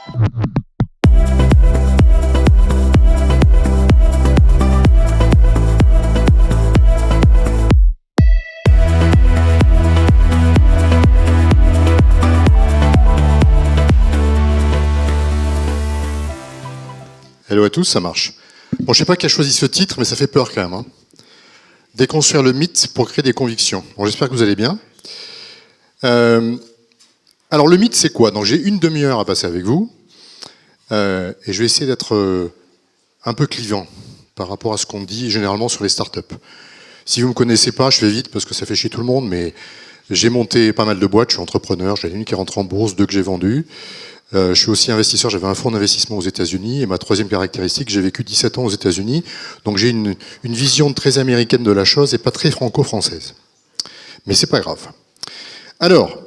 Hello à tous, ça marche. Bon, je sais pas qui a choisi ce titre, mais ça fait peur quand même. Hein. Déconstruire le mythe pour créer des convictions. Bon, j'espère que vous allez bien. Alors, le mythe, c'est quoi? Donc, j'ai une demi-heure à passer avec vous. Et je vais essayer d'être un peu clivant par rapport à ce qu'on dit généralement sur les startups. Si vous ne me connaissez pas, je fais vite parce que ça fait chier tout le monde, mais j'ai monté pas mal de boîtes, je suis entrepreneur, j'ai une qui est rentrée en bourse, 2 que j'ai vendues. Je suis aussi investisseur, j'avais un fonds d'investissement aux États-Unis et ma troisième caractéristique, j'ai vécu 17 ans aux États-Unis, donc j'ai une vision très américaine de la chose et pas très franco-française. Mais c'est pas grave. Alors,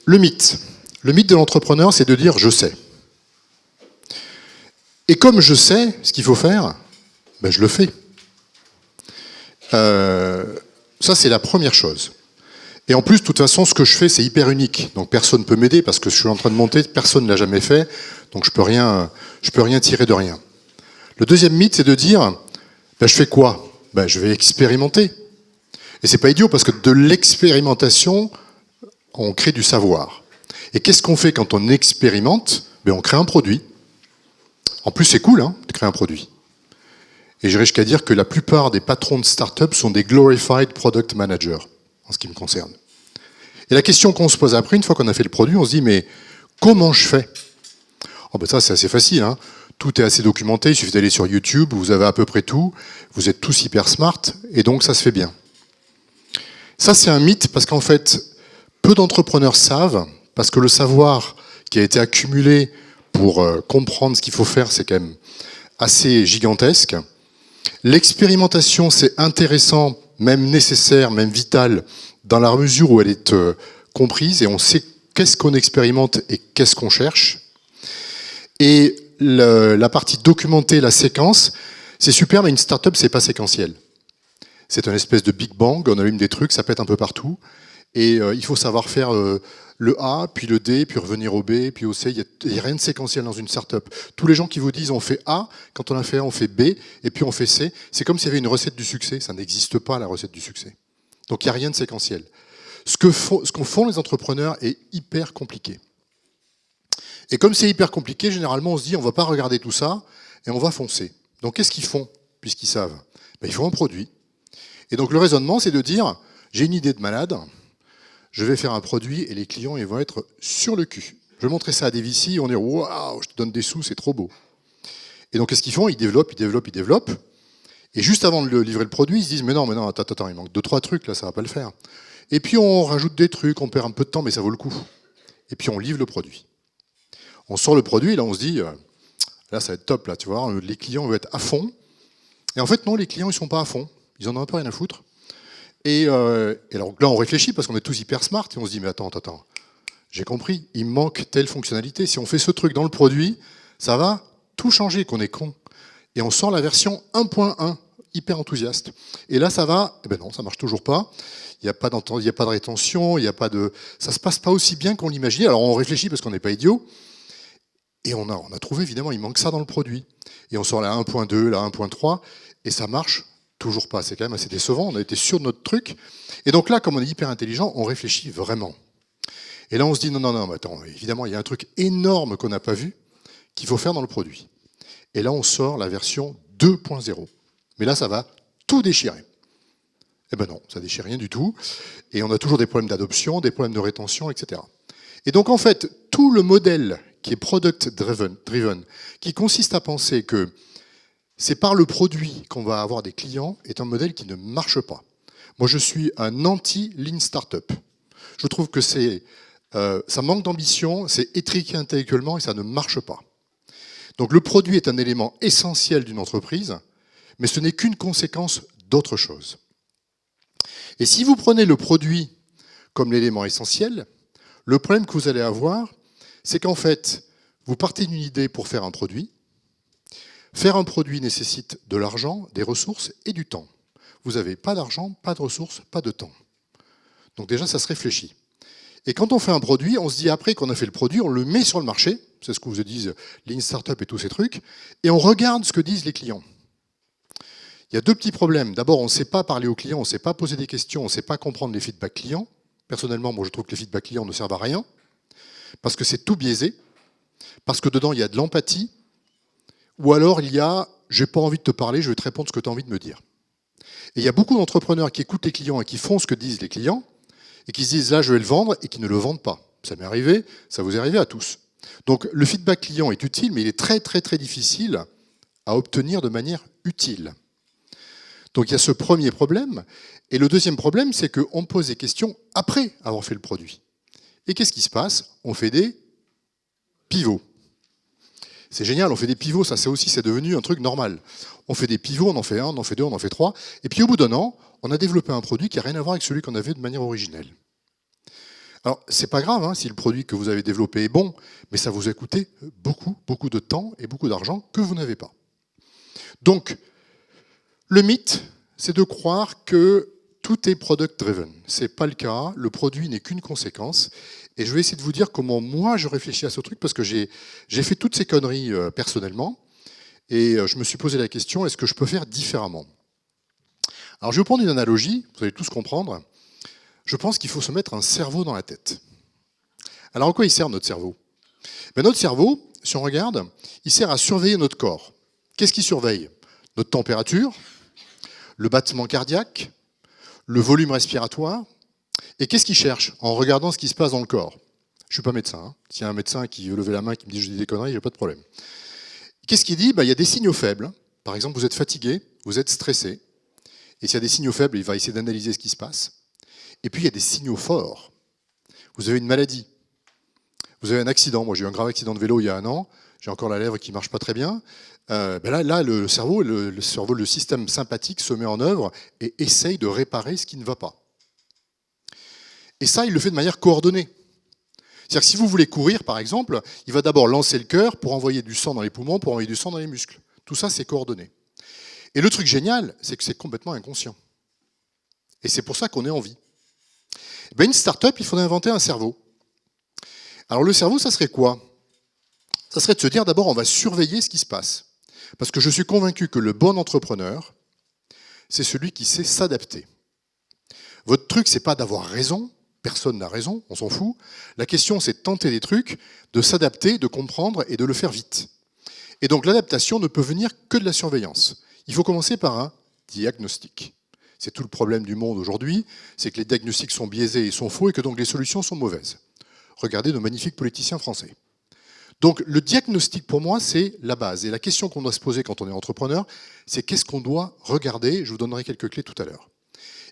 le mythe. Le mythe de l'entrepreneur, c'est de dire « je sais ». Et comme je sais ce qu'il faut faire, ben je le fais. Ça, c'est la première chose. Et en plus, de toute façon, ce que je fais, c'est hyper unique. Donc personne ne peut m'aider parce que je suis en train de monter, personne ne l'a jamais fait. Donc je peux rien tirer de rien. Le deuxième mythe, c'est de dire, ben, je fais quoi? Ben, je vais expérimenter. Et c'est pas idiot parce que de l'expérimentation, on crée du savoir. Et qu'est-ce qu'on fait quand on expérimente? Ben, on crée un produit. En plus, c'est cool, hein, de créer un produit. Et j'irais jusqu'à dire que la plupart des patrons de start-up sont des glorified product managers, en ce qui me concerne. Et la question qu'on se pose après, une fois qu'on a fait le produit, on se dit, mais comment je fais? Oh ben ça, c'est assez facile. Hein. Tout est assez documenté, il suffit d'aller sur YouTube, vous avez à peu près tout, vous êtes tous hyper smart, et donc ça se fait bien. Ça, c'est un mythe, parce qu'en fait, peu d'entrepreneurs savent, parce que le savoir qui a été accumulé pour comprendre ce qu'il faut faire, c'est quand même assez gigantesque. L'expérimentation, c'est intéressant, même nécessaire, même vital, dans la mesure où elle est comprise et on sait qu'est-ce qu'on expérimente et qu'est-ce qu'on cherche. Et la partie documentée, la séquence, c'est super, mais une start-up, c'est pas séquentiel. C'est une espèce de Big Bang, on allume des trucs, ça pète un peu partout. Et il faut savoir faire le A, puis le D, puis revenir au B, puis au C. Il n'y a rien de séquentiel dans une start-up. Tous les gens qui vous disent on fait A, quand on a fait A, on fait B, et puis on fait C, c'est comme s'il y avait une recette du succès. Ça n'existe pas, la recette du succès. Donc il n'y a rien de séquentiel. Ce qu'en font les entrepreneurs est hyper compliqué. Et comme c'est hyper compliqué, généralement on se dit on ne va pas regarder tout ça, et on va foncer. Donc qu'est-ce qu'ils font, puisqu'ils savent? Ben, ils font un produit. Et donc le raisonnement, c'est de dire j'ai une idée de malade, je vais faire un produit et les clients ils vont être sur le cul. Je vais montrer ça à des VC, on dit waouh, je te donne des sous, c'est trop beau. Et donc qu'est-ce qu'ils font? Ils développent. Et juste avant de livrer le produit, ils se disent mais non, attends, il manque 2-3 trucs là, ça va pas le faire. Et puis on rajoute des trucs, on perd un peu de temps, mais ça vaut le coup. Et puis on livre le produit. On sort le produit et là on se dit là ça va être top là, tu vois, les clients vont être à fond. Et en fait non, les clients ils sont pas à fond, ils en ont un peu rien à foutre. Et alors là, on réfléchit parce qu'on est tous hyper smart et on se dit, mais attends, j'ai compris, il manque telle fonctionnalité. Si on fait ce truc dans le produit, ça va tout changer, qu'on est con. Et on sort la version 1.1, hyper enthousiaste. Et là, ça va, eh ben non, ça marche toujours pas. Il n'y a pas de rétention, ça se passe pas aussi bien qu'on l'imaginait. Alors on réfléchit parce qu'on n'est pas idiot. Et on a trouvé, évidemment, il manque ça dans le produit. Et on sort la 1.2, la 1.3, et ça marche toujours pas, c'est quand même assez décevant, on a été sûr de notre truc. Et donc là, comme on est hyper intelligent, on réfléchit vraiment. Et là, on se dit, non, mais attends, évidemment, il y a un truc énorme qu'on n'a pas vu, qu'il faut faire dans le produit. Et là, on sort la version 2.0. Mais là, ça va tout déchirer. Eh ben non, ça déchire rien du tout. Et on a toujours des problèmes d'adoption, des problèmes de rétention, etc. Et donc, en fait, tout le modèle qui est product-driven, qui consiste à penser que c'est par le produit qu'on va avoir des clients, est un modèle qui ne marche pas. Moi, je suis un anti-lean startup. Je trouve que ça manque d'ambition, c'est étriqué intellectuellement et ça ne marche pas. Donc le produit est un élément essentiel d'une entreprise, mais ce n'est qu'une conséquence d'autre chose. Et si vous prenez le produit comme l'élément essentiel, le problème que vous allez avoir, c'est qu'en fait, vous partez d'une idée pour faire un produit. Faire un produit nécessite de l'argent, des ressources et du temps. Vous n'avez pas d'argent, pas de ressources, pas de temps. Donc déjà, ça se réfléchit. Et quand on fait un produit, on se dit après qu'on a fait le produit, on le met sur le marché, c'est ce que vous disent Lean Startup et tous ces trucs, et on regarde ce que disent les clients. Il y a deux petits problèmes. D'abord, on ne sait pas parler aux clients, on ne sait pas poser des questions, on ne sait pas comprendre les feedbacks clients. Personnellement, moi, je trouve que les feedbacks clients ne servent à rien, parce que c'est tout biaisé, parce que dedans, il y a de l'empathie, ou alors il y a « j'ai pas envie de te parler, je vais te répondre ce que tu as envie de me dire ». Et il y a beaucoup d'entrepreneurs qui écoutent les clients et qui font ce que disent les clients, et qui se disent « là, je vais le vendre », et qui ne le vendent pas. Ça m'est arrivé, ça vous est arrivé à tous. Donc, le feedback client est utile, mais il est très, très, très difficile à obtenir de manière utile. Donc il y a ce premier problème. Et le deuxième problème, c'est qu'on pose des questions après avoir fait le produit. Et qu'est-ce qui se passe? On fait des pivots. C'est génial, on fait des pivots, ça c'est devenu un truc normal. On fait des pivots, on en fait un, on en fait deux, on en fait trois. Et puis au bout d'un an, on a développé un produit qui n'a rien à voir avec celui qu'on avait de manière originelle. Alors, c'est pas grave hein, si le produit que vous avez développé est bon, mais ça vous a coûté beaucoup, beaucoup de temps et beaucoup d'argent que vous n'avez pas. Donc, le mythe, c'est de croire que tout est product-driven. Ce n'est pas le cas, le produit n'est qu'une conséquence. Et je vais essayer de vous dire comment moi je réfléchis à ce truc, parce que j'ai fait toutes ces conneries personnellement, et je me suis posé la question, est-ce que je peux faire différemment? Alors je vais vous prendre une analogie, vous allez tous comprendre. Je pense qu'il faut se mettre un cerveau dans la tête. Alors en quoi il sert notre cerveau? Notre cerveau, si on regarde, il sert à surveiller notre corps. Qu'est-ce qu'il surveille? Notre température, le battement cardiaque, le volume respiratoire. Et qu'est-ce qu'il cherche en regardant ce qui se passe dans le corps? Je ne suis pas médecin. Hein. S'il y a un médecin qui veut lever la main et qui me dit « je dis des conneries », j'ai pas de problème. Qu'est-ce qu'il dit? Il y a des signaux faibles. Par exemple, vous êtes fatigué, vous êtes stressé. Et s'il y a des signaux faibles, il va essayer d'analyser ce qui se passe. Et puis, il y a des signaux forts. Vous avez une maladie. Vous avez un accident. Moi, j'ai eu un grave accident de vélo il y a un an. J'ai encore la lèvre qui ne marche pas très bien. Là, le cerveau, le système sympathique se met en œuvre et essaye de réparer ce qui ne va pas. Et ça, il le fait de manière coordonnée. C'est-à-dire que si vous voulez courir, par exemple, il va d'abord lancer le cœur pour envoyer du sang dans les poumons, pour envoyer du sang dans les muscles. Tout ça, c'est coordonné. Et le truc génial, c'est que c'est complètement inconscient. Et c'est pour ça qu'on est en vie. Une start-up, il faudrait inventer un cerveau. Alors le cerveau, ça serait quoi? Ça serait de se dire d'abord, on va surveiller ce qui se passe. Parce que je suis convaincu que le bon entrepreneur, c'est celui qui sait s'adapter. Votre truc, c'est pas d'avoir raison. Personne n'a raison, on s'en fout. La question, c'est de tenter des trucs, de s'adapter, de comprendre et de le faire vite. Et donc l'adaptation ne peut venir que de la surveillance. Il faut commencer par un diagnostic. C'est tout le problème du monde aujourd'hui, c'est que les diagnostics sont biaisés et sont faux et que donc les solutions sont mauvaises. Regardez nos magnifiques politiciens français. Donc le diagnostic pour moi c'est la base. Et la question qu'on doit se poser quand on est entrepreneur, c'est qu'est-ce qu'on doit regarder? Je vous donnerai quelques clés tout à l'heure.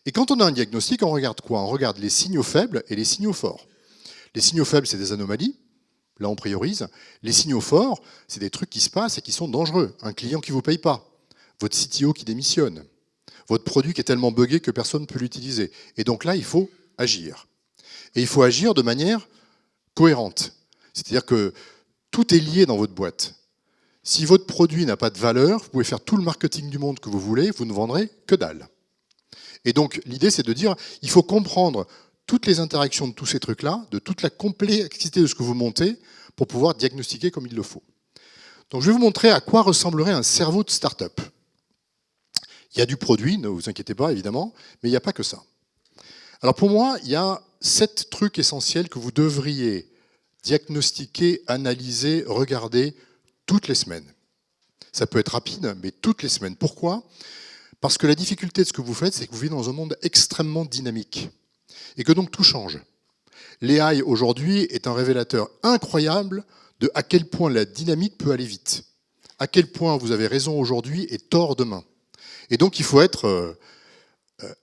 Et quand on a un diagnostic, on regarde quoi? On regarde les signaux faibles et les signaux forts. Les signaux faibles, c'est des anomalies. Là, on priorise. Les signaux forts, c'est des trucs qui se passent et qui sont dangereux. Un client qui ne vous paye pas. Votre CTO qui démissionne. Votre produit qui est tellement buggé que personne ne peut l'utiliser. Et donc là, il faut agir. Et il faut agir de manière cohérente. C'est-à-dire que tout est lié dans votre boîte. Si votre produit n'a pas de valeur, vous pouvez faire tout le marketing du monde que vous voulez, vous ne vendrez que dalle. Et donc, l'idée, c'est de dire, il faut comprendre toutes les interactions de tous ces trucs-là, de toute la complexité de ce que vous montez, pour pouvoir diagnostiquer comme il le faut. Donc, je vais vous montrer à quoi ressemblerait un cerveau de start-up. Il y a du produit, ne vous inquiétez pas, évidemment, mais il n'y a pas que ça. Alors, pour moi, il y a 7 trucs essentiels que vous devriez diagnostiquer, analyser, regarder toutes les semaines. Ça peut être rapide, mais toutes les semaines. Pourquoi ? Parce que la difficulté de ce que vous faites, c'est que vous vivez dans un monde extrêmement dynamique et que donc tout change. L'AI aujourd'hui est un révélateur incroyable de à quel point la dynamique peut aller vite, à quel point vous avez raison aujourd'hui et tort demain. Et donc il faut être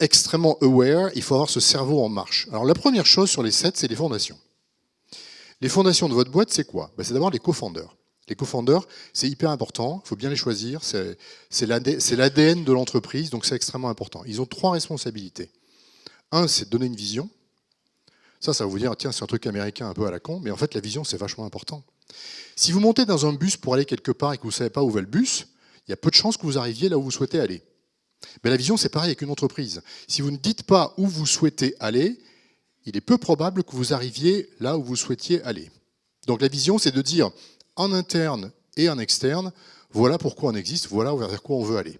extrêmement aware, il faut avoir ce cerveau en marche. Alors la première chose sur les 7, c'est les fondations. Les fondations de votre boîte, c'est quoi? C'est d'abord les co-founders. Les co-founders, c'est hyper important, il faut bien les choisir, c'est l'ADN de l'entreprise, donc c'est extrêmement important. Ils ont 3 responsabilités. Un, c'est de donner une vision. Ça va vous dire, tiens, c'est un truc américain un peu à la con, mais en fait, la vision, c'est vachement important. Si vous montez dans un bus pour aller quelque part et que vous ne savez pas où va le bus, il y a peu de chances que vous arriviez là où vous souhaitez aller. Mais la vision, c'est pareil avec une entreprise. Si vous ne dites pas où vous souhaitez aller, il est peu probable que vous arriviez là où vous souhaitiez aller. Donc la vision, c'est de dire en interne et en externe, voilà pourquoi on existe, voilà vers quoi on veut aller.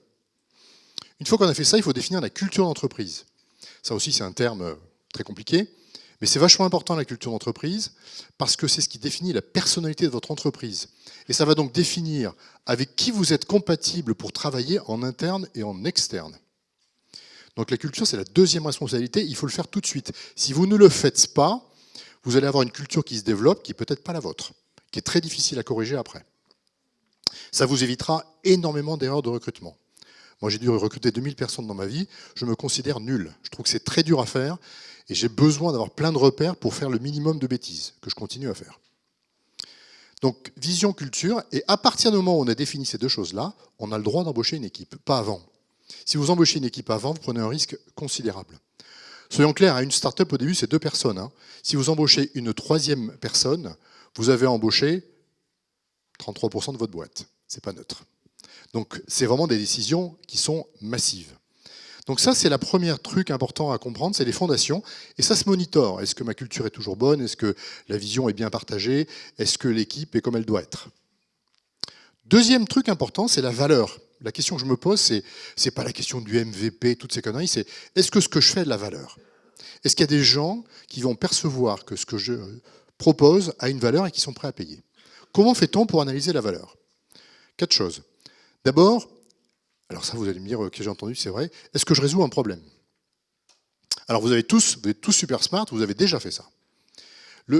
Une fois qu'on a fait ça, il faut définir la culture d'entreprise. Ça aussi, c'est un terme très compliqué, mais c'est vachement important la culture d'entreprise, parce que c'est ce qui définit la personnalité de votre entreprise. Et ça va donc définir avec qui vous êtes compatible pour travailler en interne et en externe. Donc la culture, c'est la deuxième responsabilité, il faut le faire tout de suite. Si vous ne le faites pas, vous allez avoir une culture qui se développe, qui n'est peut-être pas la vôtre, qui est très difficile à corriger après. Ça vous évitera énormément d'erreurs de recrutement. Moi, j'ai dû recruter 2000 personnes dans ma vie, je me considère nul. Je trouve que c'est très dur à faire, et j'ai besoin d'avoir plein de repères pour faire le minimum de bêtises, que je continue à faire. Donc, vision, culture, et à partir du moment où on a défini ces deux choses-là, on a le droit d'embaucher une équipe, pas avant. Si vous embauchez une équipe avant, vous prenez un risque considérable. Soyons clairs, à une start-up, au début, c'est 2 personnes. Si vous embauchez une 3e personne, vous avez embauché 33% de votre boîte. C'est pas neutre. Donc, c'est vraiment des décisions qui sont massives. Donc ça, c'est le premier truc important à comprendre, c'est les fondations. Et ça se monitore. Est-ce que ma culture est toujours bonne? Est-ce que la vision est bien partagée? Est-ce que l'équipe est comme elle doit être? Deuxième truc important, c'est la valeur. La question que je me pose, c'est pas la question du MVP, toutes ces conneries, c'est est-ce que ce que je fais a de la valeur? Est-ce qu'il y a des gens qui vont percevoir que ce que je propose a une valeur et qui sont prêts à payer? Comment fait-on pour analyser la valeur? 4 choses. D'abord, alors ça vous allez me dire, ok j'ai entendu, c'est vrai, est-ce que je résous un problème? Alors vous êtes tous super smart, vous avez déjà fait ça.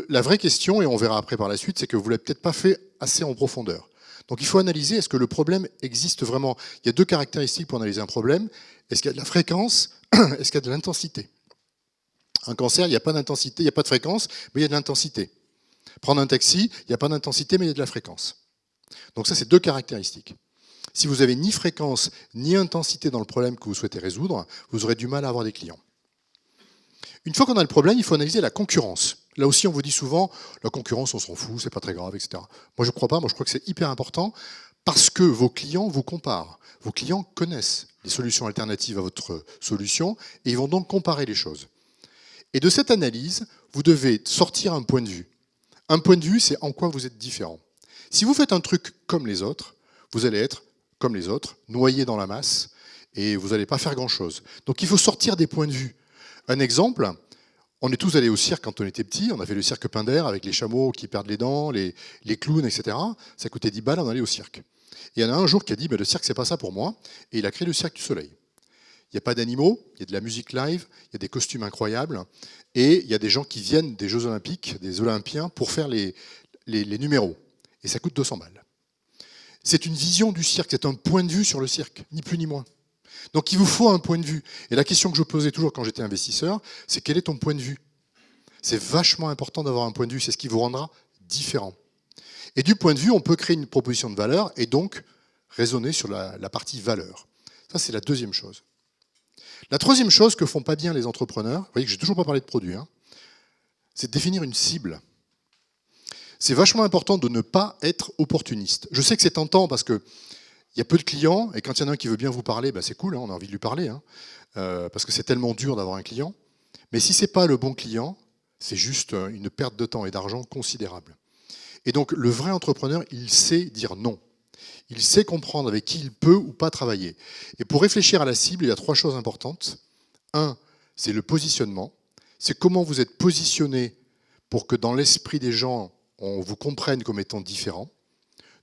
La vraie question, et on verra après par la suite, c'est que vous ne l'avez peut-être pas fait assez en profondeur. Donc il faut analyser, est-ce que le problème existe vraiment? Il y a 2 caractéristiques pour analyser un problème. Est-ce qu'il y a de la fréquence? Est-ce qu'il y a de l'intensité? Un cancer, il n'y a pas d'intensité, il n'y a pas de fréquence, mais il y a de l'intensité. Prendre un taxi, il n'y a pas d'intensité, mais il y a de la fréquence. Donc ça, c'est 2 caractéristiques. Si vous n'avez ni fréquence, ni intensité dans le problème que vous souhaitez résoudre, vous aurez du mal à avoir des clients. Une fois qu'on a le problème, il faut analyser la concurrence. Là aussi, on vous dit souvent, la concurrence, on s'en fout, c'est pas très grave, etc. Moi, je ne crois pas. Moi, je crois que c'est hyper important parce que vos clients vous comparent. Vos clients connaissent les solutions alternatives à votre solution et ils vont donc comparer les choses. Et de cette analyse, vous devez sortir un point de vue. Un point de vue, c'est en quoi vous êtes différent. Si vous faites un truc comme les autres, vous allez être comme les autres, noyé dans la masse, et vous n'allez pas faire grand-chose. Donc il faut sortir des points de vue. Un exemple, on est tous allés au cirque quand on était petits, on a fait le cirque Pinder avec les chameaux qui perdent les dents, les clowns, etc. Ça coûtait 10 balles, on allait au cirque. Et il y en a un jour qui a dit, le cirque, c'est pas ça pour moi, et il a créé le Cirque du Soleil. Il n'y a pas d'animaux, il y a de la musique live, il y a des costumes incroyables, et il y a des gens qui viennent des Jeux Olympiques, des Olympiens, pour faire les numéros. Et ça coûte 200 balles. C'est une vision du cirque, c'est un point de vue sur le cirque, ni plus ni moins. Donc il vous faut un point de vue. Et la question que je posais toujours quand j'étais investisseur, c'est quel est ton point de vue? C'est vachement important d'avoir un point de vue, c'est ce qui vous rendra différent. Et du point de vue, on peut créer une proposition de valeur et donc raisonner sur la partie valeur. Ça, c'est la deuxième chose. La troisième chose que font pas bien les entrepreneurs, vous voyez que j'ai toujours pas parlé de produit, c'est de définir une cible. C'est vachement important de ne pas être opportuniste. Je sais que c'est tentant parce qu'il y a peu de clients, et quand il y en a un qui veut bien vous parler, c'est cool, on a envie de lui parler, parce que c'est tellement dur d'avoir un client. Mais si ce n'est pas le bon client, c'est juste une perte de temps et d'argent considérable. Et donc le vrai entrepreneur, il sait dire non. Il sait comprendre avec qui il peut ou pas travailler. Et pour réfléchir à la cible, il y a 3 choses importantes. 1, c'est le positionnement. C'est comment vous êtes positionné pour que dans l'esprit des gens, on vous comprenne comme étant différent.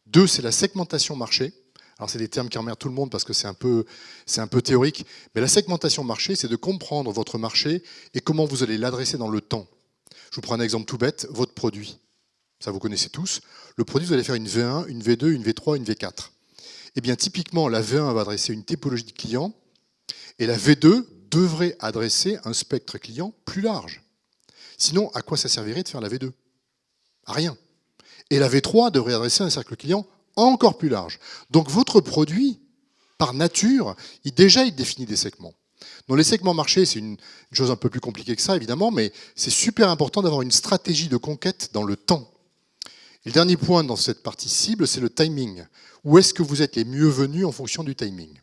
2, c'est la segmentation marché. Alors c'est des termes qui emmerdent tout le monde parce que c'est un peu théorique. Mais la segmentation marché, c'est de comprendre votre marché et comment vous allez l'adresser dans le temps. Je vous prends un exemple tout bête, votre produit. Ça vous connaissez tous. Le produit, vous allez faire une V1, une V2, une V3, une V4. Eh bien typiquement, la V1 va adresser une typologie de clients et la V2 devrait adresser un spectre client plus large. Sinon, à quoi ça servirait de faire la V2? À rien. Et la V3 devrait adresser un cercle client encore plus large. Donc votre produit, par nature, il définit des segments. Donc les segments marchés, c'est une chose un peu plus compliquée que ça, évidemment, mais c'est super important d'avoir une stratégie de conquête dans le temps. Et le dernier point dans cette partie cible, c'est le timing. Où est-ce que vous êtes les mieux venus en fonction du timing?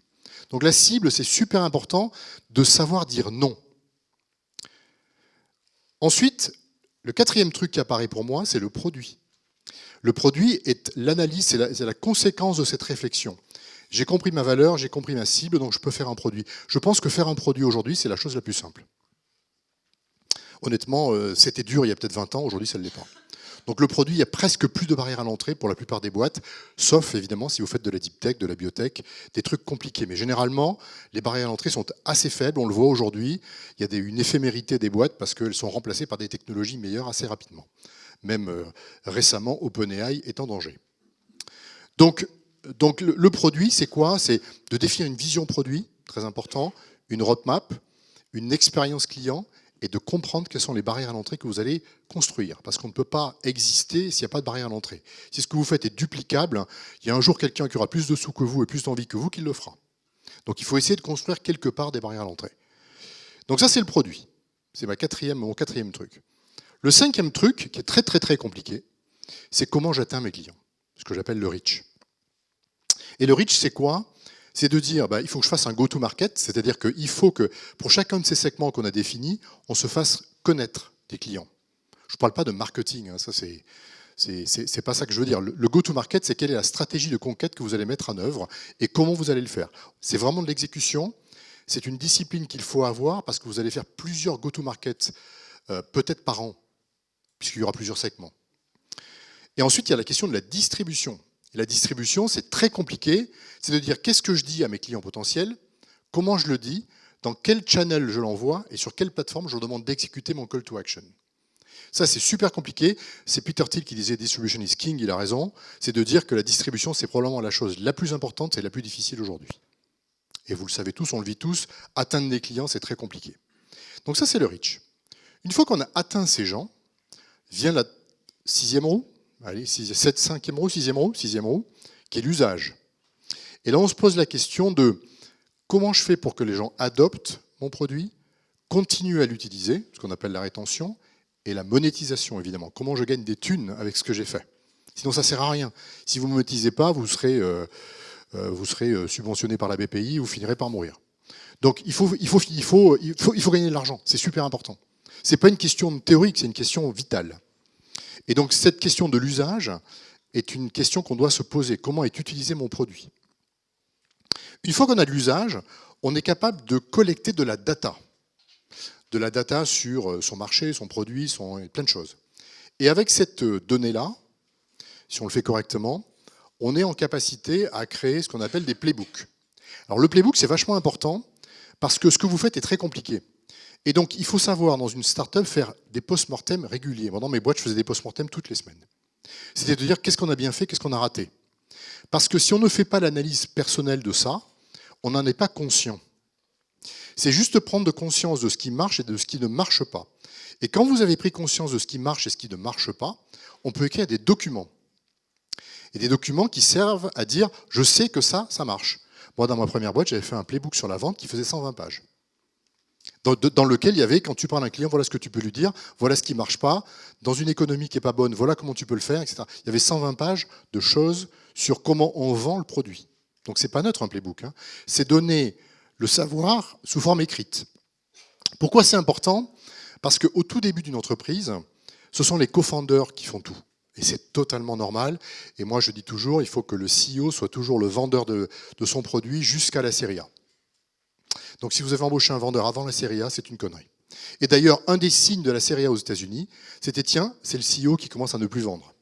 Donc la cible, c'est super important de savoir dire non. Ensuite, le 4e truc qui apparaît pour moi, c'est le produit. Le produit est l'analyse, c'est la conséquence de cette réflexion. J'ai compris ma valeur, j'ai compris ma cible, donc je peux faire un produit. Je pense que faire un produit aujourd'hui, c'est la chose la plus simple. Honnêtement, c'était dur il y a peut-être 20 ans, aujourd'hui ça ne l'est pas. Donc le produit, il y a presque plus de barrières à l'entrée pour la plupart des boîtes, sauf évidemment si vous faites de la deep tech, de la biotech, des trucs compliqués. Mais généralement, les barrières à l'entrée sont assez faibles, on le voit aujourd'hui. Il y a une éphémérité des boîtes parce qu'elles sont remplacées par des technologies meilleures assez rapidement. Même récemment, OpenAI est en danger. Donc le produit, c'est quoi? C'est de définir une vision produit, très important, une roadmap, une expérience client, et de comprendre quelles sont les barrières à l'entrée que vous allez construire. Parce qu'on ne peut pas exister s'il n'y a pas de barrière à l'entrée. Si ce que vous faites est duplicable, il y a un jour quelqu'un qui aura plus de sous que vous et plus d'envie que vous qui le fera. Donc il faut essayer de construire quelque part des barrières à l'entrée. Donc ça, c'est le produit. C'est mon quatrième truc. Le 5e truc, qui est très très très compliqué, c'est comment j'atteins mes clients. Ce que j'appelle le reach. Et le reach, c'est quoi? C'est de dire, il faut que je fasse un go-to-market, c'est-à-dire qu'il faut que, pour chacun de ces segments qu'on a définis, on se fasse connaître des clients. Je ne parle pas de marketing, ça c'est pas ça que je veux dire. Le go-to-market, c'est quelle est la stratégie de conquête que vous allez mettre en œuvre et comment vous allez le faire. C'est vraiment de l'exécution, c'est une discipline qu'il faut avoir parce que vous allez faire plusieurs go-to-market, peut-être par an, puisqu'il y aura plusieurs segments. Et ensuite, il y a la question de la distribution. Et la distribution, c'est très compliqué. C'est de dire qu'est-ce que je dis à mes clients potentiels, comment je le dis, dans quel channel je l'envoie et sur quelle plateforme je leur demande d'exécuter mon call to action. Ça, c'est super compliqué. C'est Peter Thiel qui disait « Distribution is king », il a raison. C'est de dire que la distribution, c'est probablement la chose la plus importante et la plus difficile aujourd'hui. Et vous le savez tous, on le vit tous, atteindre des clients, c'est très compliqué. Donc ça, c'est le reach. Une fois qu'on a atteint ces gens, vient la 6e roue, allez, 5e roue, 6e roue, qui est l'usage. Et là, on se pose la question de comment je fais pour que les gens adoptent mon produit, continuent à l'utiliser, ce qu'on appelle la rétention, et la monétisation, évidemment. Comment je gagne des thunes avec ce que j'ai fait. Sinon, ça ne sert à rien. Si vous ne monétisez pas, vous serez subventionné par la BPI, vous finirez par mourir. Donc, il faut gagner de l'argent. C'est super important. Ce n'est pas une question théorique, c'est une question vitale. Et donc, cette question de l'usage est une question qu'on doit se poser. Comment est utilisé mon produit? Une fois qu'on a de l'usage, on est capable de collecter de la data. De la data sur son marché, son produit, plein de choses. Et avec cette donnée-là, si on le fait correctement, on est en capacité à créer ce qu'on appelle des playbooks. Alors le playbook, c'est vachement important parce que ce que vous faites est très compliqué. Et donc, il faut savoir, dans une start-up, faire des post-mortem réguliers. Moi, dans mes boîtes, je faisais des post-mortem toutes les semaines. C'était de dire qu'est-ce qu'on a bien fait, qu'est-ce qu'on a raté. Parce que si on ne fait pas l'analyse personnelle de ça, on n'en est pas conscient. C'est juste prendre conscience de ce qui marche et de ce qui ne marche pas. Et quand vous avez pris conscience de ce qui marche et ce qui ne marche pas, on peut écrire des documents. Et des documents qui servent à dire « je sais que ça marche ». Moi, dans ma première boîte, j'avais fait un playbook sur la vente qui faisait 120 pages. Dans lequel il y avait, quand tu parles à un client, voilà ce que tu peux lui dire, voilà ce qui ne marche pas, dans une économie qui n'est pas bonne, voilà comment tu peux le faire, etc. Il y avait 120 pages de choses sur comment on vend le produit. Donc ce n'est pas neutre un playbook, hein. C'est donner le savoir sous forme écrite. Pourquoi c'est important? Parce qu'au tout début d'une entreprise, ce sont les co-founders qui font tout. Et c'est totalement normal. Et moi, je dis toujours, il faut que le CEO soit toujours le vendeur de son produit jusqu'à la série A. Donc si vous avez embauché un vendeur avant la série A, c'est une connerie. Et d'ailleurs, un des signes de la série A aux États-Unis, c'était tiens, c'est le CEO qui commence à ne plus vendre.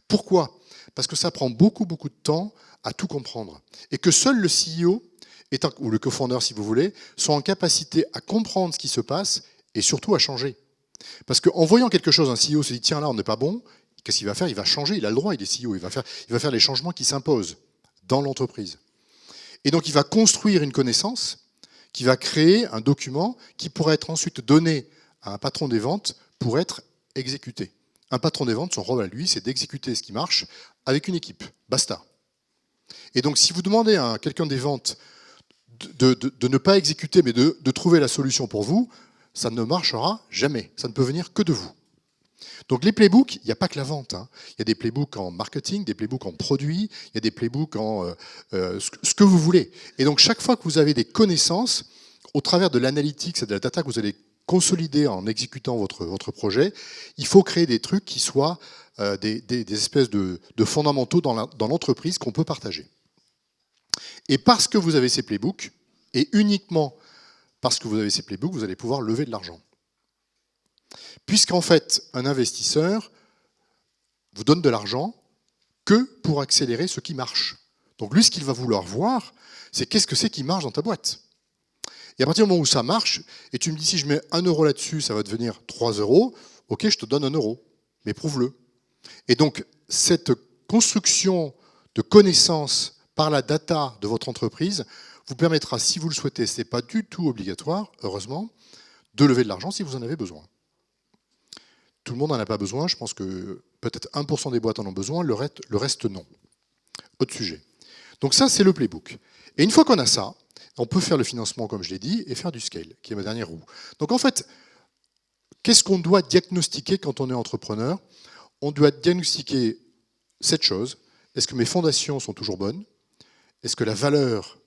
Pourquoi? Parce que ça prend beaucoup de temps à tout comprendre. Et que seul le CEO, ou le co-founder si vous voulez, sont en capacité à comprendre ce qui se passe et surtout à changer. Parce qu'en voyant quelque chose, un CEO se dit tiens là on n'est pas bon, qu'est-ce qu'il va faire? Il va changer, il a le droit, il est CEO, il va faire les changements qui s'imposent dans l'entreprise. Et donc il va construire une connaissance qui va créer un document qui pourrait être ensuite donné à un patron des ventes pour être exécuté. Un patron des ventes, son rôle à lui, c'est d'exécuter ce qui marche avec une équipe. Basta. Et donc si vous demandez à quelqu'un des ventes de ne pas exécuter, mais de trouver la solution pour vous, ça ne marchera jamais. Ça ne peut venir que de vous. Donc les playbooks, il n'y a pas que la vente. Hein. Il y a des playbooks en marketing, des playbooks en produits, il y a des playbooks en ce que vous voulez. Et donc chaque fois que vous avez des connaissances, au travers de l'analytics et de la data que vous allez consolider en exécutant votre projet, il faut créer des trucs qui soient des espèces de fondamentaux dans l'entreprise qu'on peut partager. Et parce que vous avez ces playbooks, et uniquement parce que vous avez ces playbooks, vous allez pouvoir lever de l'argent. Puisqu'en fait, un investisseur vous donne de l'argent que pour accélérer ce qui marche. Donc lui, ce qu'il va vouloir voir, c'est qu'est-ce que c'est qui marche dans ta boîte. Et à partir du moment où ça marche, et tu me dis si je mets 1 euro là-dessus, ça va devenir 3 euros, ok, je te donne 1 euro, mais prouve-le. Et donc, cette construction de connaissances par la data de votre entreprise vous permettra, si vous le souhaitez, ce n'est pas du tout obligatoire, heureusement, de lever de l'argent si vous en avez besoin. Tout le monde n'en a pas besoin, je pense que peut-être 1% des boîtes en ont besoin, le reste non. Autre sujet. Donc ça, c'est le playbook. Et une fois qu'on a ça, on peut faire le financement, comme je l'ai dit, et faire du scale, qui est ma dernière roue. Donc en fait, qu'est-ce qu'on doit diagnostiquer quand on est entrepreneur? On doit diagnostiquer cette chose. Est-ce que mes fondations sont toujours bonnes? Est-ce que la valeur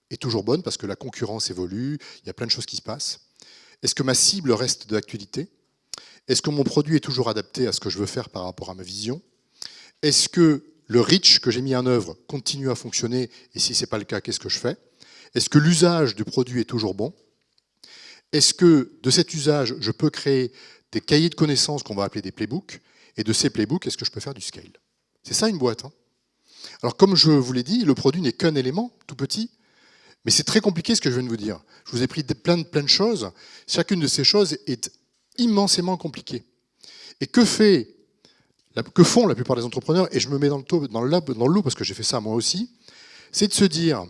est toujours bonne parce que la concurrence évolue, il y a plein de choses qui se passent? Est-ce que ma cible reste d'actualité? Est-ce que mon produit est toujours adapté à ce que je veux faire par rapport à ma vision? Est-ce que le reach que j'ai mis en œuvre continue à fonctionner? Et si ce n'est pas le cas, qu'est-ce que je fais? Est-ce que l'usage du produit est toujours bon? Est-ce que de cet usage, je peux créer des cahiers de connaissances qu'on va appeler des playbooks? Et de ces playbooks, est-ce que je peux faire du scale? C'est ça une boîte. Alors comme je vous l'ai dit, le produit n'est qu'un élément tout petit, mais c'est très compliqué ce que je viens de vous dire. Je vous ai pris plein de choses. Chacune de ces choses est immensément compliquée. Et que font la plupart des entrepreneurs, et je me mets dans le lot parce que j'ai fait ça moi aussi, c'est de se dire,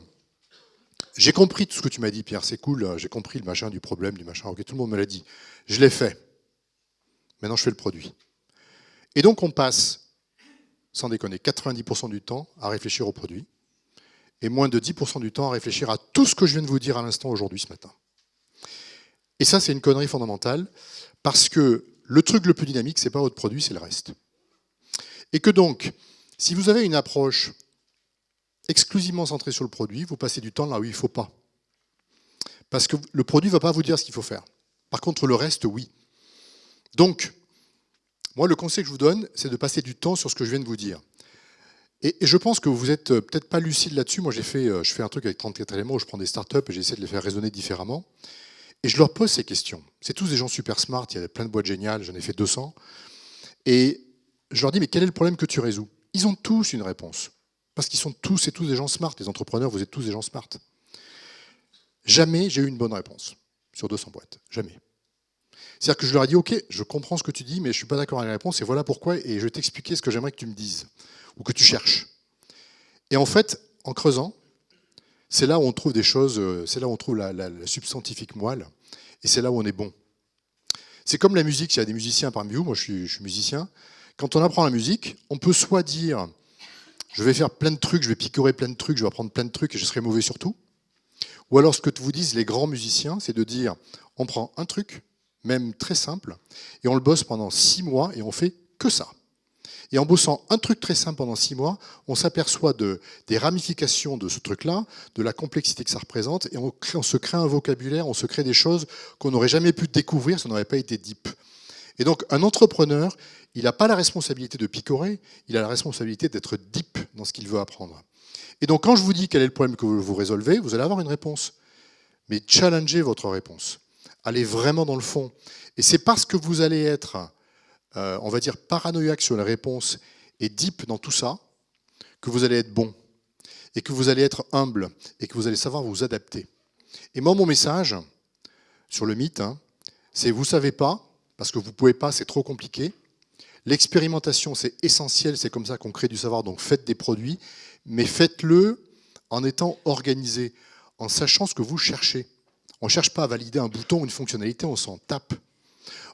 j'ai compris tout ce que tu m'as dit, Pierre, c'est cool, j'ai compris le machin du problème, du machin, ok, tout le monde me l'a dit. Je l'ai fait. Maintenant, je fais le produit. Et donc, on passe, sans déconner, 90% du temps à réfléchir au produit et moins de 10% du temps à réfléchir à tout ce que je viens de vous dire à l'instant aujourd'hui, ce matin. Et ça, c'est une connerie fondamentale parce que le truc le plus dynamique, c'est pas votre produit, c'est le reste. Et que donc, si vous avez une approche exclusivement centrée sur le produit, vous passez du temps là où il ne faut pas. Parce que le produit ne va pas vous dire ce qu'il faut faire. Par contre, le reste, oui. Donc, moi, le conseil que je vous donne, c'est de passer du temps sur ce que je viens de vous dire. Et je pense que vous n'êtes peut-être pas lucide là-dessus. Moi, je fais un truc avec 34 éléments où je prends des startups et j'essaie de les faire raisonner différemment. Et je leur pose ces questions. C'est tous des gens super smart, il y a plein de boîtes géniales, j'en ai fait 200. Et je leur dis, mais quel est le problème que tu résous? Ils ont tous une réponse. Parce qu'ils sont tous des gens smart. Les entrepreneurs, vous êtes tous des gens smart. Jamais j'ai eu une bonne réponse sur 200 boîtes. Jamais. C'est-à-dire que je leur ai dit, ok, je comprends ce que tu dis, mais je ne suis pas d'accord avec la réponse, et voilà pourquoi, et je vais t'expliquer ce que j'aimerais que tu me dises, ou que tu cherches. Et en fait, en creusant, c'est là où on trouve des choses, c'est là où on trouve la substantifique moelle, et c'est là où on est bon. C'est comme la musique, il y a des musiciens parmi vous, moi je suis musicien, quand on apprend la musique, on peut soit dire, je vais faire plein de trucs, je vais picorer plein de trucs, je vais apprendre plein de trucs, et je serai mauvais sur tout. Ou alors ce que vous disent les grands musiciens, c'est de dire, on prend un truc, même très simple, et on le bosse pendant 6 mois, et on fait que ça. Et en bossant un truc très simple pendant 6 mois, on s'aperçoit des ramifications de ce truc-là, de la complexité que ça représente, et on se crée un vocabulaire, on se crée des choses qu'on n'aurait jamais pu découvrir si on n'avait pas été deep. Et donc un entrepreneur, il n'a pas la responsabilité de picorer, il a la responsabilité d'être deep dans ce qu'il veut apprendre. Et donc quand je vous dis quel est le problème que vous résolvez, vous allez avoir une réponse. Mais challengez votre réponse. Allez vraiment dans le fond. Et c'est parce que vous allez être, on va dire, paranoïaque sur la réponse et deep dans tout ça, que vous allez être bon. Et que vous allez être humble. Et que vous allez savoir vous adapter. Et moi, mon message sur le mythe, c'est vous ne savez pas, parce que vous ne pouvez pas, c'est trop compliqué. L'expérimentation, c'est essentiel, c'est comme ça qu'on crée du savoir, donc faites des produits, mais faites-le en étant organisé, en sachant ce que vous cherchez. On ne cherche pas à valider un bouton ou une fonctionnalité, on s'en tape.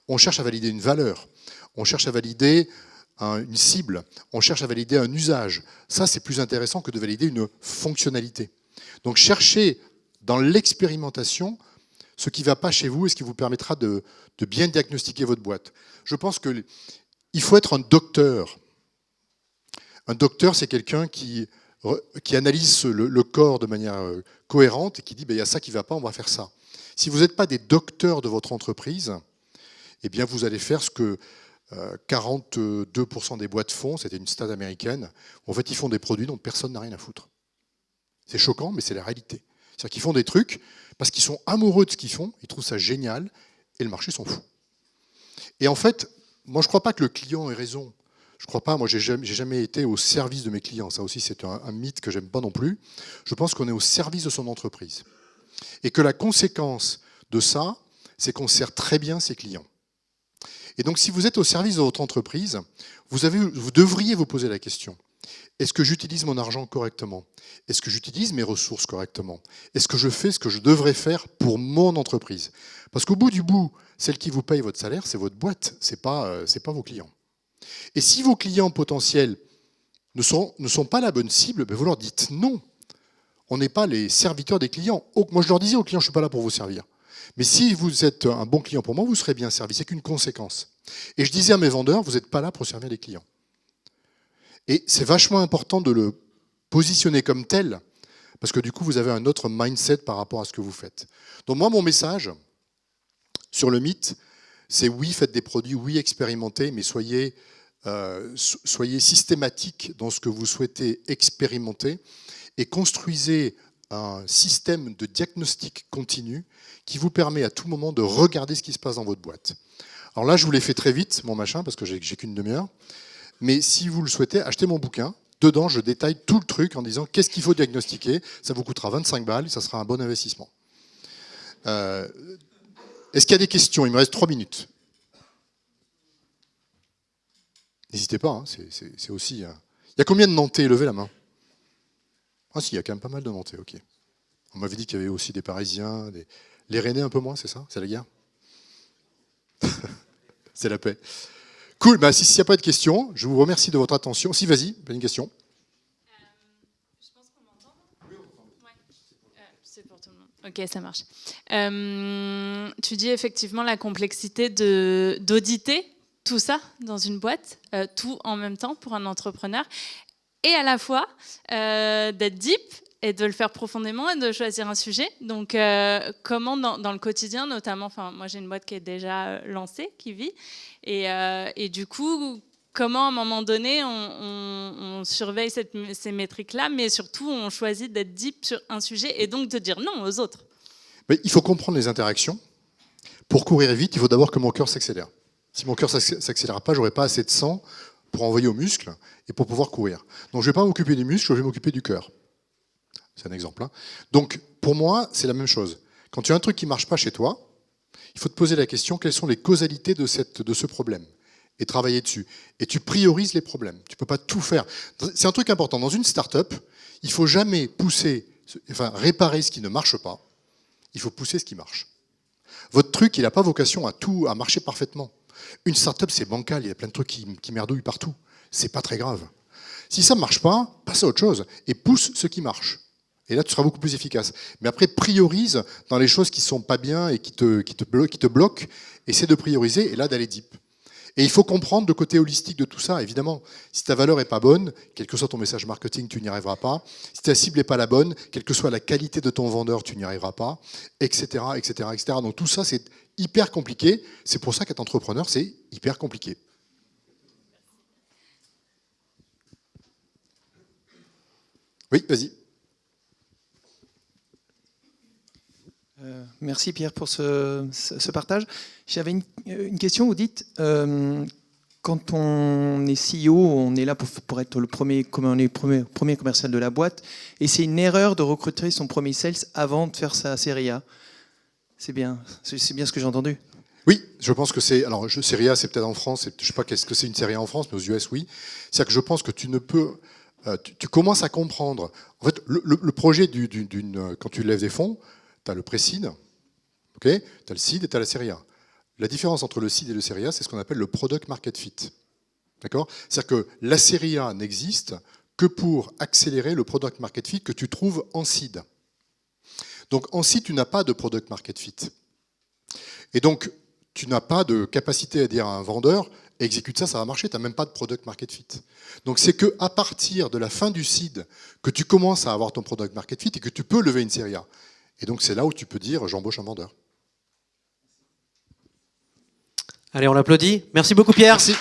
On cherche à valider une valeur, on cherche à valider une cible, on cherche à valider un usage. Ça, c'est plus intéressant que de valider une fonctionnalité. Donc cherchez dans l'expérimentation ce qui ne va pas chez vous et ce qui vous permettra de bien diagnostiquer votre boîte. Je pense qu'il faut être un docteur. Un docteur, c'est quelqu'un qui analyse le corps de manière cohérente et qui dit il y a ça qui ne va pas, on va faire ça. Si vous n'êtes pas des docteurs de votre entreprise, eh bien vous allez faire ce que 42% des boîtes font, c'était une stat américaine. En fait, ils font des produits dont personne n'a rien à foutre. C'est choquant, mais c'est la réalité. C'est-à-dire qu'ils font des trucs parce qu'ils sont amoureux de ce qu'ils font, ils trouvent ça génial, et le marché s'en fout. Et en fait, moi je ne crois pas que le client ait raison. Je ne crois pas, moi j'ai jamais été au service de mes clients. Ça aussi c'est un mythe que j'aime pas non plus. Je pense qu'on est au service de son entreprise. Et que la conséquence de ça, c'est qu'on sert très bien ses clients. Et donc si vous êtes au service de votre entreprise, vous devriez vous poser la question. Est-ce que j'utilise mon argent correctement? Est-ce que j'utilise mes ressources correctement? Est-ce que je fais ce que je devrais faire pour mon entreprise? Parce qu'au bout du bout, celle qui vous paye votre salaire, c'est votre boîte, c'est pas vos clients. Et si vos clients potentiels ne sont pas la bonne cible, ben vous leur dites non. On n'est pas les serviteurs des clients. Moi, je leur disais aux clients, je ne suis pas là pour vous servir. Mais si vous êtes un bon client pour moi, vous serez bien servi. C'est qu'une conséquence. Et je disais à mes vendeurs, vous n'êtes pas là pour servir les clients. Et c'est vachement important de le positionner comme tel, parce que du coup, vous avez un autre mindset par rapport à ce que vous faites. Donc moi, mon message sur le mythe, c'est oui, faites des produits, oui, expérimentez, mais soyez systématique dans ce que vous souhaitez expérimenter et construisez un système de diagnostic continu qui vous permet à tout moment de regarder ce qui se passe dans votre boîte. Alors là, je vous l'ai fait très vite, mon machin, parce que j'ai qu'une demi-heure. Mais si vous le souhaitez, achetez mon bouquin. Dedans, je détaille tout le truc en disant qu'est-ce qu'il faut diagnostiquer. Ça vous coûtera 25 balles, ça sera un bon investissement. Est-ce qu'il y a des questions? Il me reste 3 minutes. N'hésitez pas, hein, c'est aussi... Il y a combien de Nantais? Levez la main. Ah si, il y a quand même pas mal de Nantais, ok. On m'avait dit qu'il y avait aussi des Parisiens, les Rennais un peu moins, c'est ça? C'est la guerre? C'est la paix. Cool, bah, s'il n'y a pas de questions, je vous remercie de votre attention. Si, vas-y, pas une question. Je pense qu'on m'entend. Oui, on m'entend. Ouais. C'est pour tout le monde. Ok, ça marche. Tu dis effectivement la complexité d'auditer tout ça dans une boîte, tout en même temps pour un entrepreneur, et à la fois d'être deep et de le faire profondément et de choisir un sujet. Donc, comment dans le quotidien, notamment, moi j'ai une boîte qui est déjà lancée, qui vit, et du coup, comment à un moment donné on surveille ces métriques-là, mais surtout on choisit d'être deep sur un sujet et donc de dire non aux autres. Mais il faut comprendre les interactions. Pour courir vite, il faut d'abord que mon cœur s'accélère. Si mon cœur ne s'accélère pas, je n'aurai pas assez de sang pour envoyer aux muscles et pour pouvoir courir. Donc je ne vais pas m'occuper des muscles, je vais m'occuper du cœur. C'est un exemple. Hein. Donc pour moi, c'est la même chose. Quand tu as un truc qui ne marche pas chez toi, il faut te poser la question, quelles sont les causalités de ce problème? Et travailler dessus. Et tu priorises les problèmes. Tu ne peux pas tout faire. C'est un truc important. Dans une start-up, il ne faut jamais réparer ce qui ne marche pas. Il faut pousser ce qui marche. Votre truc, il n'a pas vocation à marcher parfaitement. Une start-up, c'est bancal, il y a plein de trucs qui merdouillent partout. C'est pas très grave. Si ça ne marche pas, passe à autre chose et pousse ce qui marche. Et là, tu seras beaucoup plus efficace. Mais après, priorise dans les choses qui ne sont pas bien et qui te bloquent. Essaie de prioriser et là, d'aller deep. Et il faut comprendre le côté holistique de tout ça, évidemment. Si ta valeur n'est pas bonne, quel que soit ton message marketing, tu n'y arriveras pas. Si ta cible n'est pas la bonne, quelle que soit la qualité de ton vendeur, tu n'y arriveras pas, etc., etc., etc. Donc tout ça, c'est hyper compliqué. C'est pour ça qu'être entrepreneur, c'est hyper compliqué. Oui, vas-y. Merci Pierre pour ce partage. J'avais une question. Vous dites, quand on est CEO, on est là pour être le premier commercial de la boîte, et c'est une erreur de recruter son premier sales avant de faire sa série A. C'est bien ce que j'ai entendu. Oui, je pense que c'est... Alors, série A, c'est peut-être en France, je ne sais pas qu'est-ce que c'est une série A en France, mais aux US, oui. C'est-à-dire que je pense que tu ne peux... Tu commences à comprendre... En fait, le projet quand tu lèves des fonds, tu as le pré-seed, okay, tu as le seed et tu as la série A. La différence entre le seed et le série A, c'est ce qu'on appelle le product market fit. D'accord ? C'est-à-dire que la série A n'existe que pour accélérer le product market fit que tu trouves en seed. Donc en seed, tu n'as pas de product market fit. Et donc, tu n'as pas de capacité à dire à un vendeur, exécute ça, ça va marcher, tu n'as même pas de product market fit. Donc c'est qu'à partir de la fin du seed que tu commences à avoir ton product market fit et que tu peux lever une série A. Et donc c'est là où tu peux dire, j'embauche un vendeur. Allez, on l'applaudit. Merci beaucoup, Pierre. Merci.